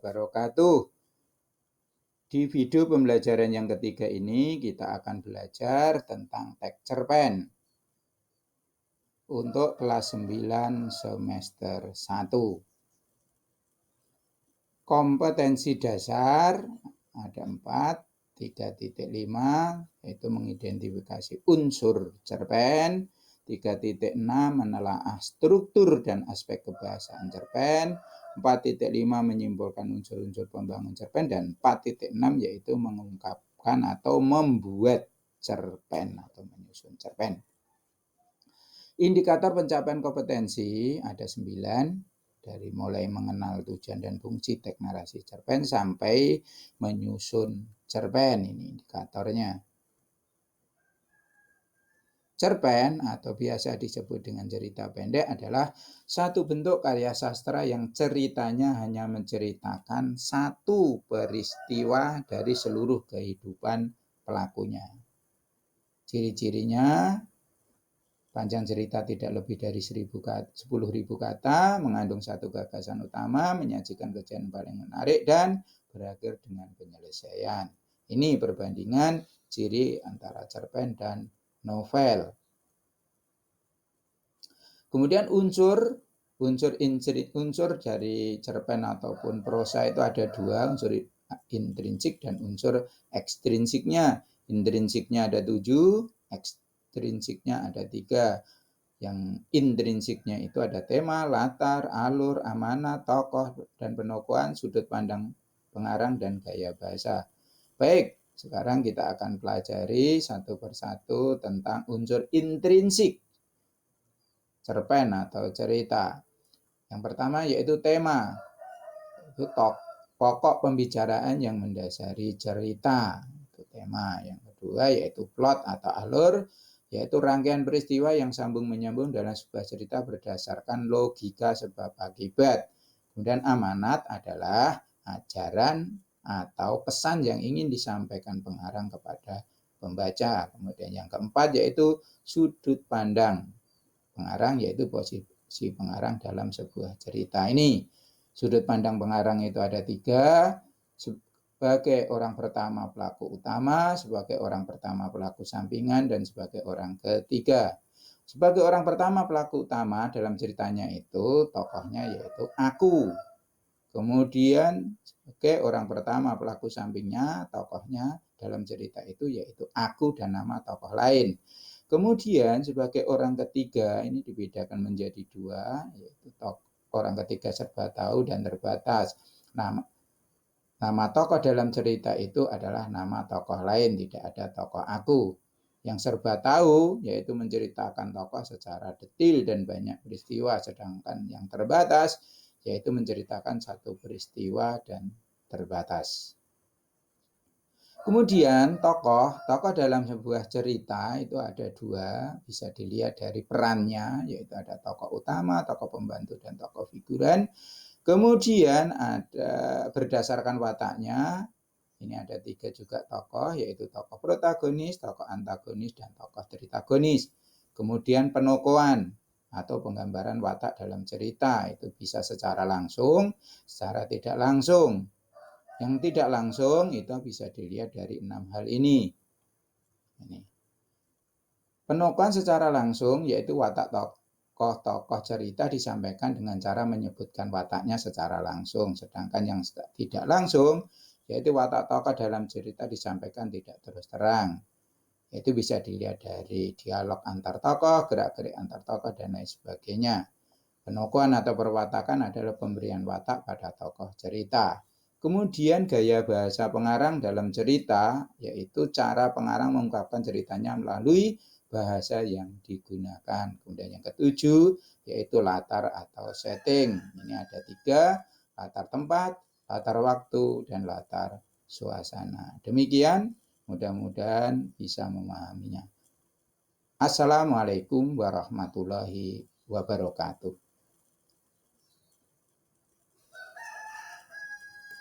wabarakatuh. Di video pembelajaran yang ketiga ini kita akan belajar tentang teks cerpen untuk kelas 9 semester 1. Kompetensi dasar ada 4, 3.5 yaitu mengidentifikasi unsur cerpen, 3.6 menelaah struktur dan aspek kebahasaan cerpen, 4.5 menyimpulkan unsur-unsur pembangun cerpen, dan 4.6 yaitu mengungkapkan atau membuat cerpen atau menyusun cerpen. Indikator pencapaian kompetensi ada 9, dari mulai mengenal tujuan dan fungsi teks narasi cerpen sampai menyusun cerpen. Ini indikatornya. Cerpen atau biasa disebut dengan cerita pendek adalah satu bentuk karya sastra yang ceritanya hanya menceritakan satu peristiwa dari seluruh kehidupan pelakunya. Ciri-cirinya, panjang cerita tidak lebih dari 10.000 kata, mengandung satu gagasan utama, menyajikan kejadian paling menarik, dan berakhir dengan penyelesaian. Ini perbandingan ciri antara cerpen dan novel. Kemudian unsur dari cerpen ataupun prosa itu ada 2, unsur intrinsik dan unsur ekstrinsiknya. Intrinsiknya ada 7, ekstrinsiknya ada 3. Yang intrinsiknya itu ada tema, latar, alur, amanat, tokoh, dan penokohan, sudut pandang pengarang, dan gaya bahasa. Baik, sekarang kita akan pelajari satu persatu tentang unsur intrinsik cerpen atau cerita. Yang pertama yaitu tema. Itu pokok pembicaraan yang mendasari cerita. Itu tema. Yang kedua yaitu plot atau alur, yaitu rangkaian peristiwa yang sambung menyambung dalam sebuah cerita berdasarkan logika sebab akibat. Kemudian amanat adalah ajaran atau pesan yang ingin disampaikan pengarang kepada pembaca. Kemudian yang keempat yaitu sudut pandang pengarang, yaitu posisi pengarang dalam sebuah cerita. Ini sudut pandang pengarang itu ada 3, sebagai orang pertama pelaku utama, sebagai orang pertama pelaku sampingan, dan sebagai orang ketiga. Sebagai orang pertama pelaku utama dalam ceritanya itu tokohnya yaitu aku. Kemudian sebagai orang pertama pelaku sampingnya tokohnya dalam cerita itu yaitu aku dan nama tokoh lain. Kemudian sebagai orang ketiga ini dibedakan menjadi 2, yaitu orang ketiga serba tahu dan terbatas. Nama tokoh dalam cerita itu adalah nama tokoh lain, tidak ada tokoh aku. Yang serba tahu yaitu menceritakan tokoh secara detil dan banyak peristiwa, sedangkan yang terbatas yaitu menceritakan satu peristiwa dan terbatas. Kemudian tokoh dalam sebuah cerita itu ada 2, bisa dilihat dari perannya, yaitu ada tokoh utama, tokoh pembantu, dan tokoh figuran. Kemudian ada berdasarkan wataknya, ini ada 3 juga tokoh, yaitu tokoh protagonis, tokoh antagonis, dan tokoh tritagonis. Kemudian penokohan atau penggambaran watak dalam cerita itu bisa secara langsung, secara tidak langsung. Yang tidak langsung itu bisa dilihat dari 6 hal ini. Penokohan secara langsung yaitu watak tokoh cerita disampaikan dengan cara menyebutkan wataknya secara langsung. Sedangkan yang tidak langsung yaitu watak tokoh dalam cerita disampaikan tidak terus terang. Itu bisa dilihat dari dialog antar tokoh, gerak-gerik antar tokoh, dan lain sebagainya. Penokohan atau perwatakan adalah pemberian watak pada tokoh cerita. Kemudian gaya bahasa pengarang dalam cerita, yaitu cara pengarang mengungkapkan ceritanya melalui bahasa yang digunakan. Kemudian yang ketujuh, yaitu latar atau setting. Ini ada 3, latar tempat, latar waktu, dan latar suasana. Demikian, mudah-mudahan bisa memahaminya. Assalamualaikum warahmatullahi wabarakatuh.